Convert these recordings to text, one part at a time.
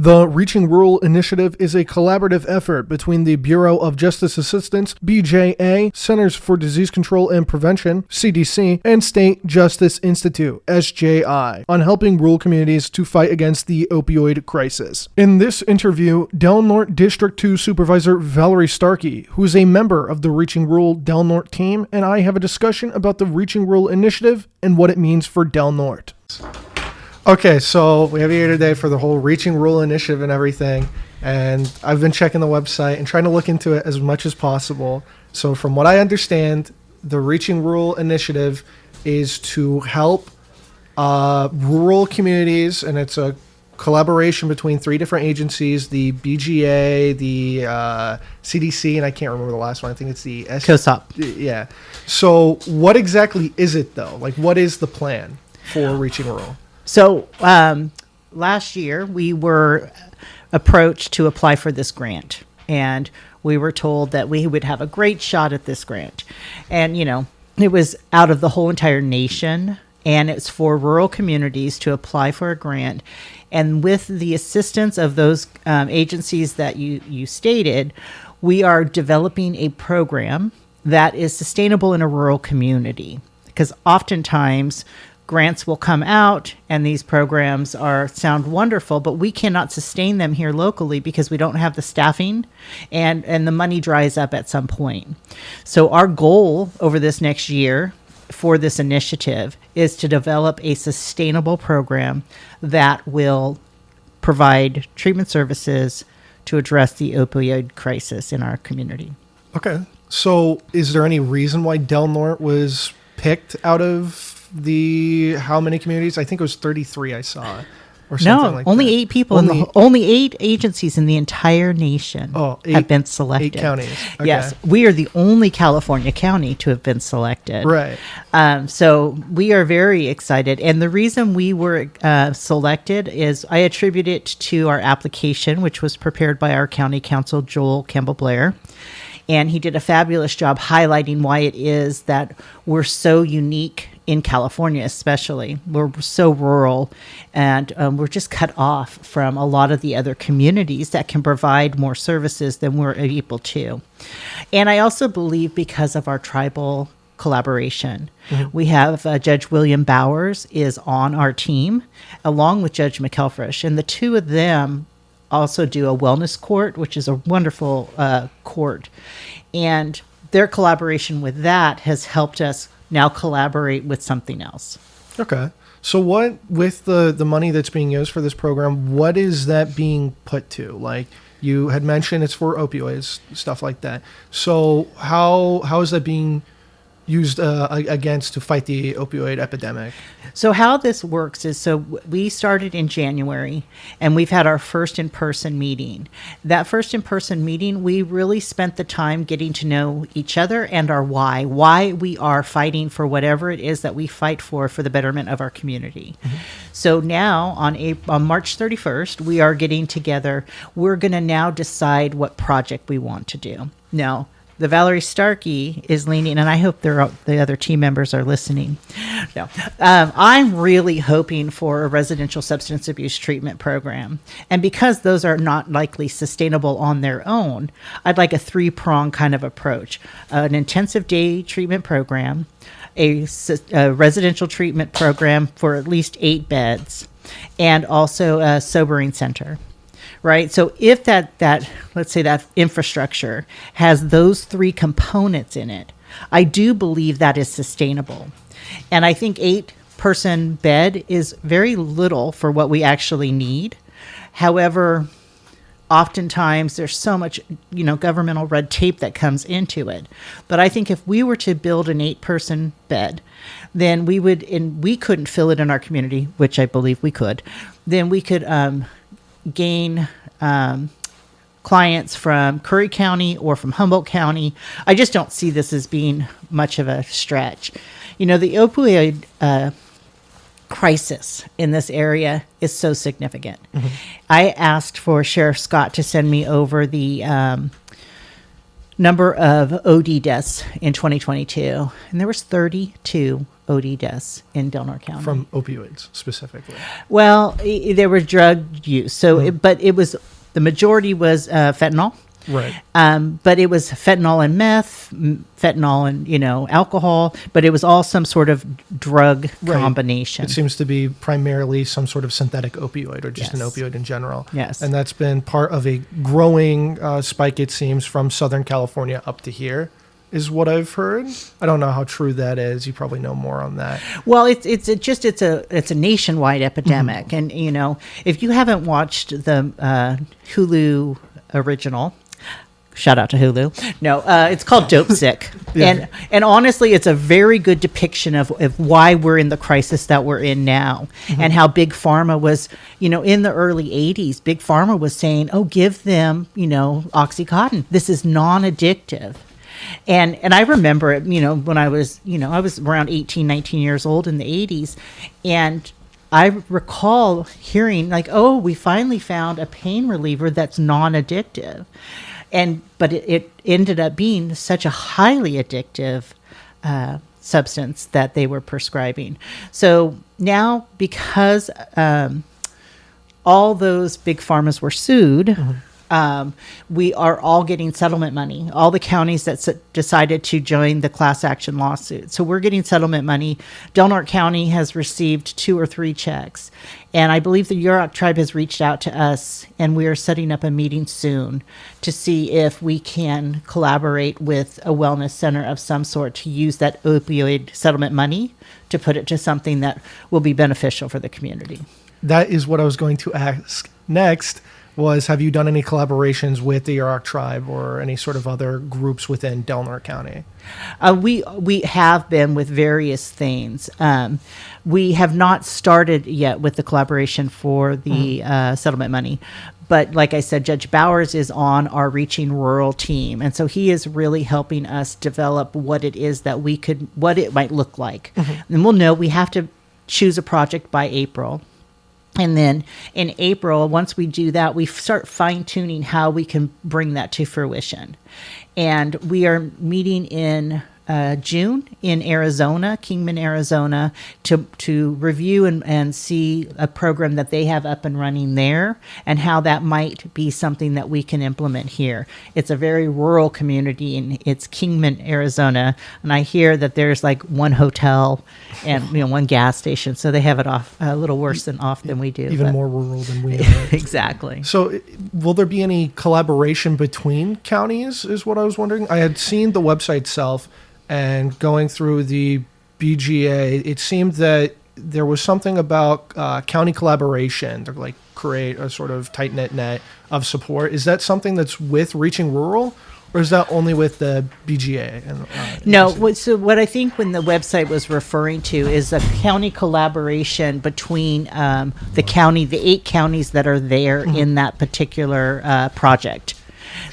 The Reaching Rural initiative is a collaborative effort between the Bureau of Justice Assistance, BJA, Centers for Disease Control and Prevention, CDC, and State Justice Institute, SJI, on helping rural communities to fight against the opioid crisis. In this interview, Del Norte District 2 Supervisor Valerie Starkey, who is a member of the Reaching Rural Del Norte team, and I have a discussion about the Reaching Rural initiative and what it means for Del Norte. Okay, so we have you here today for the whole Reaching Rural initiative and everything, and I've been checking the website and trying to look into it as much as possible. So from what I understand, the Reaching Rural initiative is to help rural communities, and it's a collaboration between 3 different agencies, the BGA, the CDC, and I can't remember the last one. I think it's the COSOP. Yeah. So what exactly is it, though? Like, what is the plan for Reaching Rural? So last year we were approached to apply for this grant, and we were told that we would have a great shot at this grant. And, you know, it was out of the whole entire nation, and it's for rural communities to apply for a grant. And with the assistance of those agencies that you stated, we are developing a program that is sustainable in a rural community. Because oftentimes grants will come out and these programs sound wonderful, but we cannot sustain them here locally because we don't have the staffing and the money dries up at some point. So our goal over this next year for this initiative is to develop a sustainable program that will provide treatment services to address the opioid crisis in our community. Okay. So is there any reason why Del Norte was picked out of how many communities? I think it was 33 I saw. Or something like only that. 8 people. Only 8 agencies in the entire nation have been selected. 8 counties. Okay. Yes, we are the only California county to have been selected. Right. So we are very excited. And the reason we were selected is I attribute it to our application, which was prepared by our county counsel, Joel Campbell-Blair. And he did a fabulous job highlighting why it is that we're so unique in California, especially. We're so rural, and we're just cut off from a lot of the other communities that can provide more services than we're able to. And I also believe because of our tribal collaboration. Mm-hmm. We have Judge William Bowers is on our team, along with Judge McElfresh, and the two of them also do a wellness court, which is a wonderful court. And their collaboration with that has helped us now collaborate with something else. Okay. So what, with the money that's being used for this program, what is that being put to? Like you had mentioned it's for opioids, stuff like that. So how is that being used against to fight the opioid epidemic? So how this works is, so we started in January and we've had our first in-person meeting. That first in-person meeting, we really spent the time getting to know each other and our why we are fighting for whatever it is that we fight for the betterment of our community. Mm-hmm. So now on March 31st, we are getting together. We're going to now decide what project we want to do. Now, the Valerie Starkey is leaning, and I hope the other team members are listening. No, I'm really hoping for a residential substance abuse treatment program. And because those are not likely sustainable on their own, I'd like a 3-prong kind of approach. An intensive day treatment program, a residential treatment program for at least 8 beds, and also a sobering center. Right. So if that let's say that infrastructure has those 3 components in it, I do believe that is sustainable. And I think 8-person bed is very little for what we actually need. However, oftentimes there's so much, governmental red tape that comes into it. But I think if we were to build an 8-person bed, then we would, and we couldn't fill it in our community, which I believe we could, then we could gain clients from Curry County or from Humboldt County. I just don't see this as being much of a stretch. The opioid crisis in this area is so significant. Mm-hmm. I asked for Sheriff Scott to send me over the number of OD deaths in 2022, and there was 32 OD deaths in Del Norte County. From opioids specifically. Well, there was drug use, so but it was the majority was fentanyl. Right. But it was fentanyl and meth, fentanyl and, alcohol, but it was all some sort of drug combination. It seems to be primarily some sort of synthetic opioid or just an opioid in general. Yes. And that's been part of a growing spike, it seems, from Southern California up to here, is what I've heard. I don't know how true that is. You probably know more on that. Well, it's a nationwide epidemic. And, if you haven't watched the Hulu original, shout out to Hulu. No, it's called Dope Sick. And honestly, it's a very good depiction of why we're in the crisis that we're in now and how Big Pharma was, in the early 80s, Big Pharma was saying, oh, give them, Oxycontin. This is non-addictive. And I remember it, when I was around 18, 19 years old in the 80s. And I recall hearing we finally found a pain reliever that's non-addictive. But it ended up being such a highly addictive substance that they were prescribing. So now, because all those big pharmas were sued, we are all getting settlement money. All the counties that decided to join the class action lawsuit. So we're getting settlement money. Del Norte County has received 2 or 3 checks. And I believe the Yurok tribe has reached out to us, and we are setting up a meeting soon to see if we can collaborate with a wellness center of some sort to use that opioid settlement money to put it to something that will be beneficial for the community. That is what I was going to ask next. Have you done any collaborations with the Yurok tribe or any sort of other groups within Del Norte County? We have been with various things. We have not started yet with the collaboration for the settlement money. But like I said, Judge Bowers is on our Reaching Rural team. And so he is really helping us develop what it is that what it might look like. And we'll know we have to choose a project by April. And then in April, once we do that, we start fine-tuning how we can bring that to fruition. And we are meeting in June in Arizona, Kingman, Arizona, to review and see a program that they have up and running there and how that might be something that we can implement here. It's a very rural community, and it's Kingman, Arizona. And I hear that there's one hotel and one gas station, so they have it off a little worse than we do. Even more rural than we are. Exactly. So will there be any collaboration between counties is what I was wondering. I had seen the website itself, and going through the BGA, it seemed that there was something about county collaboration to create a sort of tight-knit net of support. Is that something that's with Reaching Rural, or is that only with the BGA? No. So what I think when the website was referring to is a county collaboration between the 8 counties that are there in that particular project.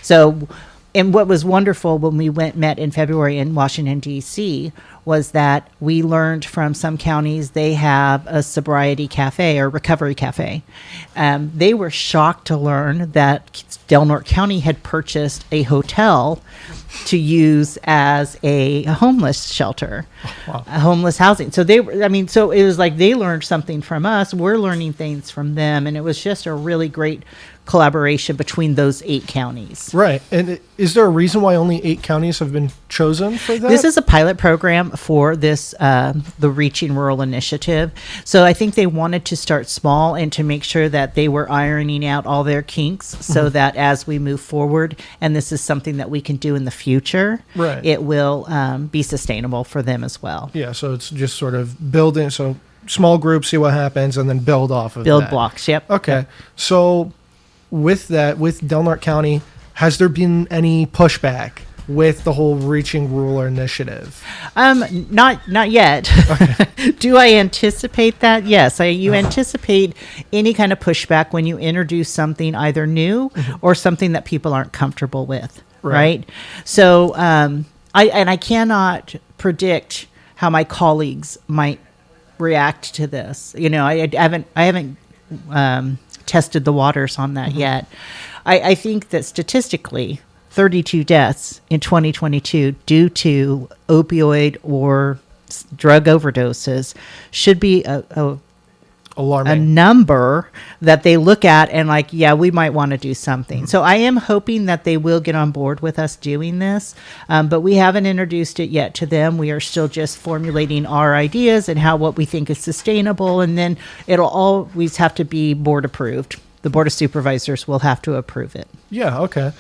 So. And what was wonderful when we met in February in Washington, D.C., was that we learned from some counties they have a sobriety cafe or recovery cafe. They were shocked to learn that Del Norte County had purchased a hotel to use as a homeless shelter, a homeless housing. So so it was like they learned something from us. We're learning things from them. And it was just a really great collaboration between those 8 counties. Right. And is there a reason why only 8 counties have been chosen for that? This is a pilot program for this, the Reaching Rural initiative. So I think they wanted to start small and to make sure that they were ironing out all their kinks so that as we move forward, and this is something that we can do in the future, it will be sustainable for them as well. Yeah. So it's just sort of building. So small groups, see what happens, and then build off of Build that. blocks. Yep. Okay. Yep. So with that, with Del Norte County, has there been any pushback with the whole Reaching Rural initiative? Not yet. Okay. Do I anticipate that? Yes. You anticipate any kind of pushback when you introduce something either new or something that people aren't comfortable with. Right. So, I cannot predict how my colleagues might react to this. I haven't tested the waters on that yet. I think that statistically, 32 deaths in 2022 due to opioid or drug overdoses should be a Alarming. number that they look at and like, yeah, we might want to do something. So I am hoping that they will get on board with us doing this, but we haven't introduced it yet to them. We are still just formulating our ideas and what we think is sustainable, and then it'll always have to be board approved. The Board of Supervisors will have to approve it. Yeah, okay.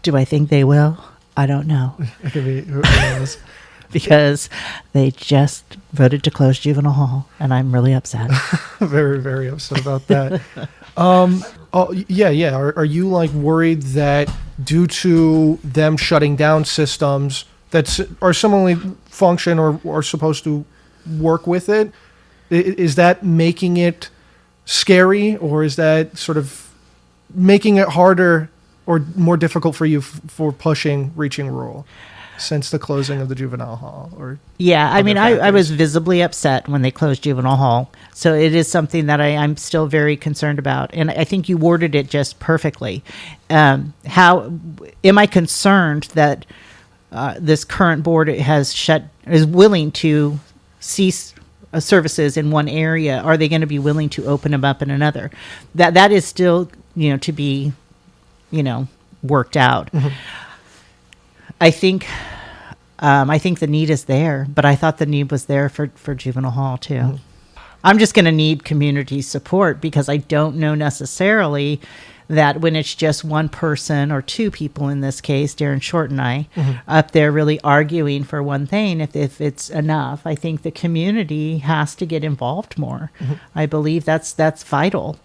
Do I think they will? I don't know. It could be who knows. Because they just voted to close juvenile hall, and I'm really upset. Very, very upset about that. Yeah. Are you like worried that due to them shutting down systems that are similarly function or are supposed to work with it, is that making it scary, or is that sort of making it harder or more difficult for you for pushing Reaching Rural since the closing of the juvenile hall? Or yeah, I mean, I factors? was visibly upset when they closed juvenile hall. So it is something that I'm still very concerned about. And I think you worded it just perfectly. How am I concerned that this current board is willing to cease services in one area? Are they going to be willing to open them up in another? That is still, to be, worked out. Mm-hmm. I think the need is there, but I thought the need was there for juvenile hall too. Mm-hmm. I'm just going to need community support, because I don't know necessarily that when it's just one person or two people, in this case, Darren Short and I, up there really arguing for one thing, if it's enough. I think the community has to get involved more. Mm-hmm. I believe that's vital.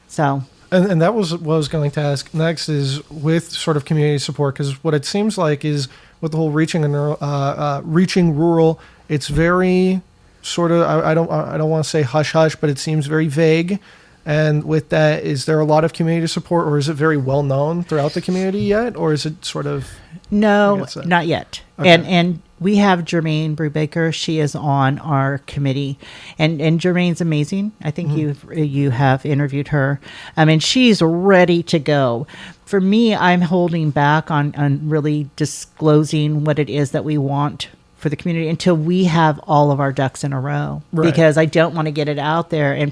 So. And that was what I was going to ask next, is with sort of community support, because what it seems like is with the whole Reaching Rural, it's very sort of, I don't want to say hush hush, but it seems very vague. And with that, is there a lot of community support, or is it very well known throughout the community yet, or is it sort of? No, not yet. Okay. And we have Jermaine Brubaker. She is on our committee, and Jermaine's amazing. I think you have interviewed her. I mean, she's ready to go. For me, I'm holding back on really disclosing what it is that we want for the community until we have all of our ducks in a row, right? Because I don't want to get it out there, and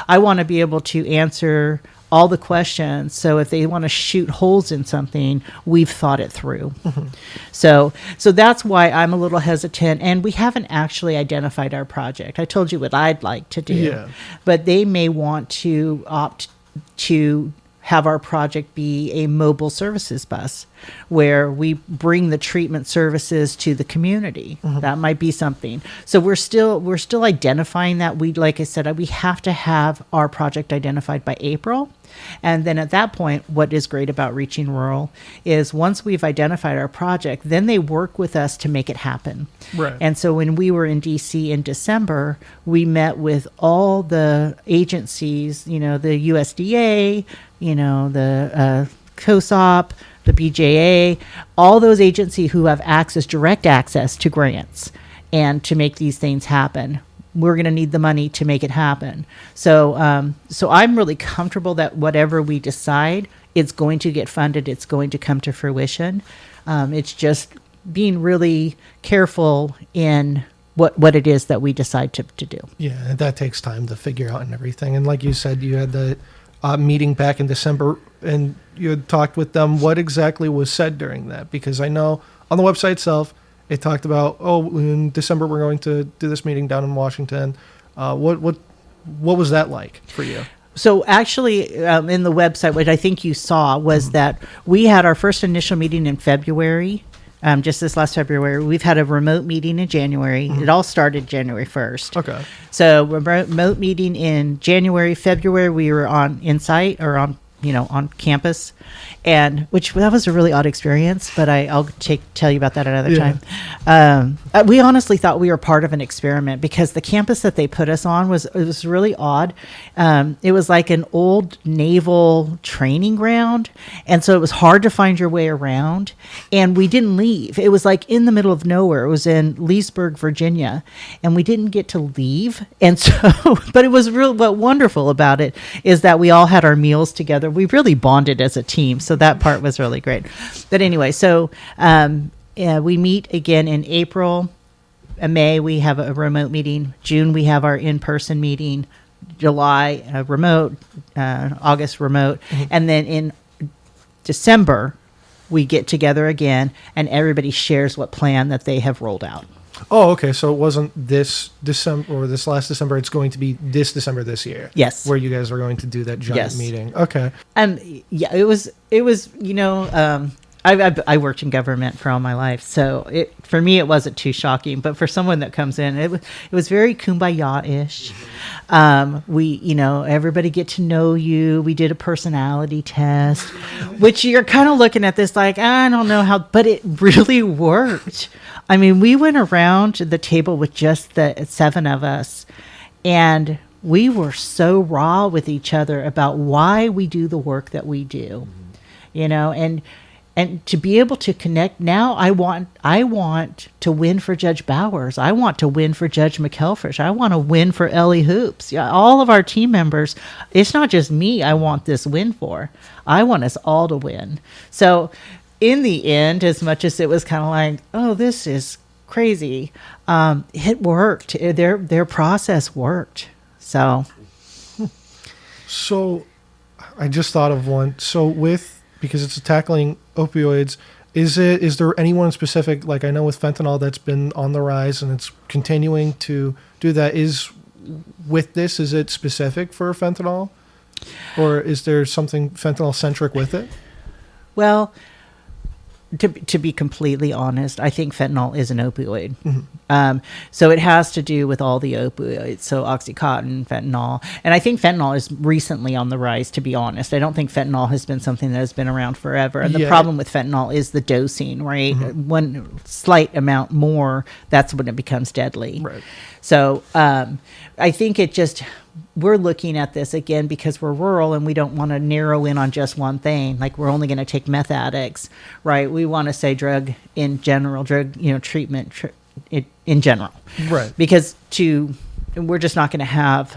I want to be able to answer all the questions. So if they want to shoot holes in something, we've thought it through. Mm-hmm. So that's why I'm a little hesitant, and we haven't actually identified our project. I told you what I'd like to do, but they may want to opt to have our project be a mobile services bus where we bring the treatment services to the community. Mm-hmm. That might be something. So we're still identifying that. Like I said, we have to have our project identified by April. And then at that point, what is great about Reaching Rural is once we've identified our project, then they work with us to make it happen. Right. And so when we were in DC in December, we met with all the agencies, the USDA, the COSOP, the BJA, all those agencies who have direct access to grants and to make these things happen. We're going to need the money to make it happen. So I'm really comfortable that whatever we decide, it's going to get funded. It's going to come to fruition. It's just being really careful in what it is that we decide to do. Yeah, that takes time to figure out and everything. And like you said, you had the meeting back in December, and you had talked with them. What exactly was said during that? Because I know on the website itself, it talked about, in December we're going to do this meeting down in Washington. What was that like for you? So actually, in the website, what I think you saw was that we had our first initial meeting in February, just this last February. We've had a remote meeting in January. Mm-hmm. It all started January 1st. Okay. So remote meeting in January, February, we were on Insight or on campus, and that was a really odd experience, but I'll tell you about that another time. We honestly thought we were part of an experiment because the campus that they put us on was really odd. It was like an old naval training ground, and so it was hard to find your way around, and we didn't leave. It was like in the middle of nowhere. It was in Leesburg, Virginia, and we didn't get to leave. And so, but it was what wonderful about it is that we all had our meals together together. We really bonded as a team. So that part was really great. But anyway, so we meet again in April. May, we have a remote meeting. June, we have our in-person meeting. July, remote. August, remote. And then in December, we get together again, and everybody shares what plan that they have rolled out. Oh, okay. So it wasn't this December or this last December. It's going to be this December this year. Yes. Where you guys are going to do that giant Yes. meeting. Okay. Yeah, it was, I worked in government for all my life, so for me it wasn't too shocking. But for someone that comes in, it was very kumbaya-ish. Everybody get to know you. We did a personality test, which you're kind of looking at this like, I don't know how, but it really worked. I mean, we went around the table with just the 7 of us, and we were so raw with each other about why we do the work that we do, and to be able to connect. Now I want to win for Judge Bowers. I want to win for Judge McElfresh. I want to win for Ellie Hoops. Yeah, all of our team members. It's not just me I want this win for. I want us all to win. So in the end, as much as it was kind of like, oh, this is crazy, it worked. Their process worked. So I just thought of one. So because it's tackling opioids, is there anyone specific, like I know with fentanyl that's been on the rise and it's continuing to do that, is it specific for fentanyl, or is there something fentanyl centric with it? Well, to be completely honest, I think fentanyl is an opioid. So it has to do with all the opioids. So Oxycontin, fentanyl. And I think fentanyl is recently on the rise, to be honest. I don't think fentanyl has been something that has been around forever. And the problem with fentanyl is the dosing, right? One slight amount more, that's when it becomes deadly. Right. So I think we're looking at this again because we're rural and we don't want to narrow in on just one thing. Like we're only going to take meth addicts, right? We want to say drug in general, treatment in general. Right. Because we're just not going to have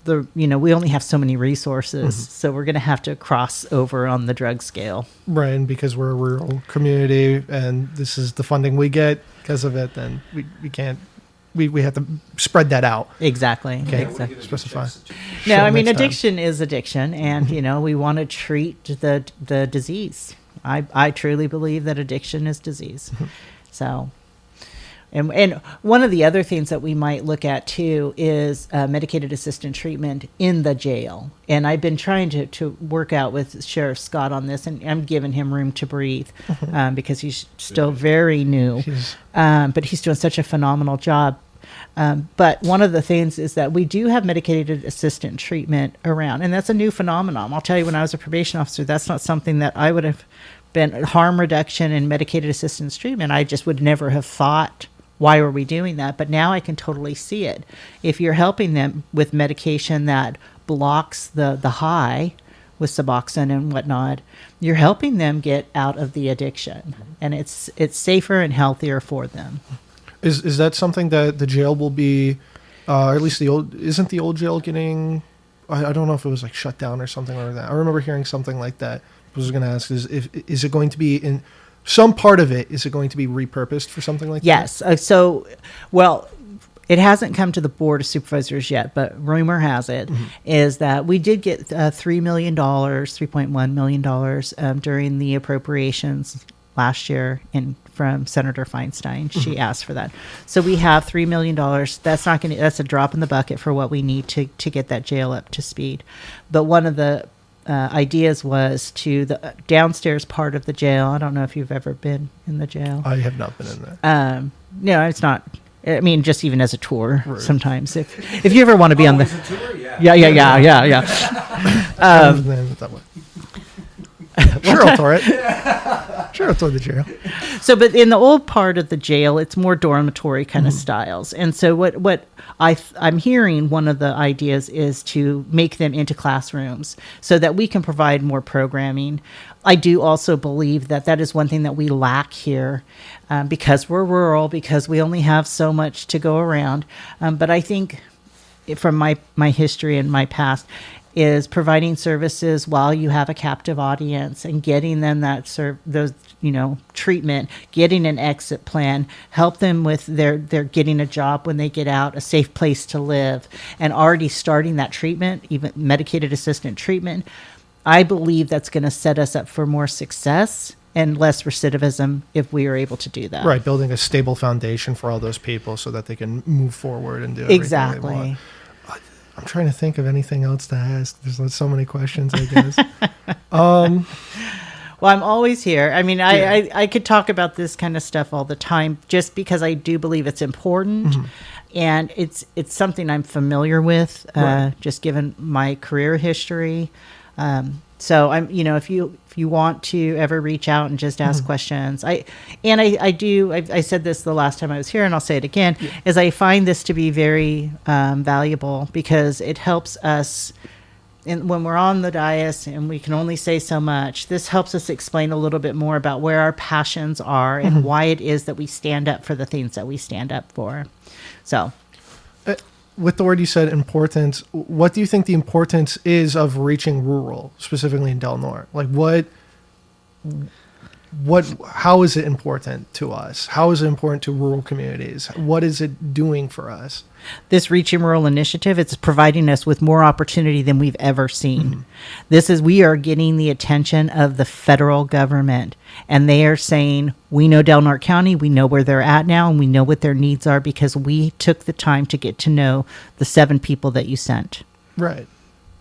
we only have so many resources. So we're going to have to cross over on the drug scale. Right. And because we're a rural community and this is the funding we get because of it, then we can't. We have to spread that out. Exactly. Okay. Exactly. Specify. No, I mean, addiction is addiction. And, we want to treat the disease. I truly believe that addiction is disease. So, and one of the other things that we might look at, too, is medicated assisted treatment in the jail. And I've been trying to work out with Sheriff Scott on this, and I'm giving him room to breathe because he's still very new. But he's doing such a phenomenal job. But one of the things is that we do have medicated assisted treatment around, and that's a new phenomenon. I'll tell you, when I was a probation officer, that's not something that I would have been harm reduction and medicated assistance treatment. I just would never have thought, why are we doing that? But now I can totally see it. If you're helping them with medication that blocks the high with Suboxone and whatnot, you're helping them get out of the addiction, and it's safer and healthier for them. Is that something that the jail will be, or at least isn't the old jail getting, I don't know if it was like shut down or something like that. I remember hearing something like that. I was going to ask, is it going to be in some part of it, is it going to be repurposed for something like that? Yes. It hasn't come to the Board of Supervisors yet, but rumor has it, is that we did get $3 million, $3.1 million during the appropriations last year from Senator Feinstein. She asked for that. So we have $3 million. That's a drop in the bucket for what we need to get that jail up to speed. But one of the ideas was to the downstairs part of the jail. I don't know if you've ever been in the jail. I have not been in there. No, it's not. I mean, just even as a tour, sometimes if you ever want to be on the tour, yeah. Sure, I'll tour it. Sure, I'll tour the jail. So, but in the old part of the jail, it's more dormitory kind of styles. And so what I'm hearing, one of the ideas is to make them into classrooms so that we can provide more programming. I do also believe that is one thing that we lack here because we're rural, because we only have so much to go around. But I think from my history and my past, is providing services while you have a captive audience and getting them treatment, getting an exit plan, help them with their getting a job when they get out, a safe place to live, and already starting that treatment, even medicated assisted treatment. I believe that's going to set us up for more success and less recidivism if we are able to do that. Right, building a stable foundation for all those people so that they can move forward and do everything they want. Exactly. I'm trying to think of anything else to ask. There's so many questions, I guess. Well, I'm always here. I mean, I could talk about this kind of stuff all the time just because I do believe it's important. And it's something I'm familiar with, just given my career history. So I'm, if you want to ever reach out and just ask questions, I said this the last time I was here, and I'll say it again, is I find this to be very valuable because it helps us. And when we're on the dais and we can only say so much, this helps us explain a little bit more about where our passions are and why it is that we stand up for the things that we stand up for. So. With the word you said, importance, what do you think the importance is of reaching rural, specifically in Del Norte? Like how is it important to us? How is it important to rural communities? What is it doing for us? This Reaching Rural initiative, it's providing us with more opportunity than we've ever seen. We are getting the attention of the federal government, and they are saying, we know Del Norte County, we know where they're at now, and we know what their needs are because we took the time to get to know the 7 people that you sent. Right.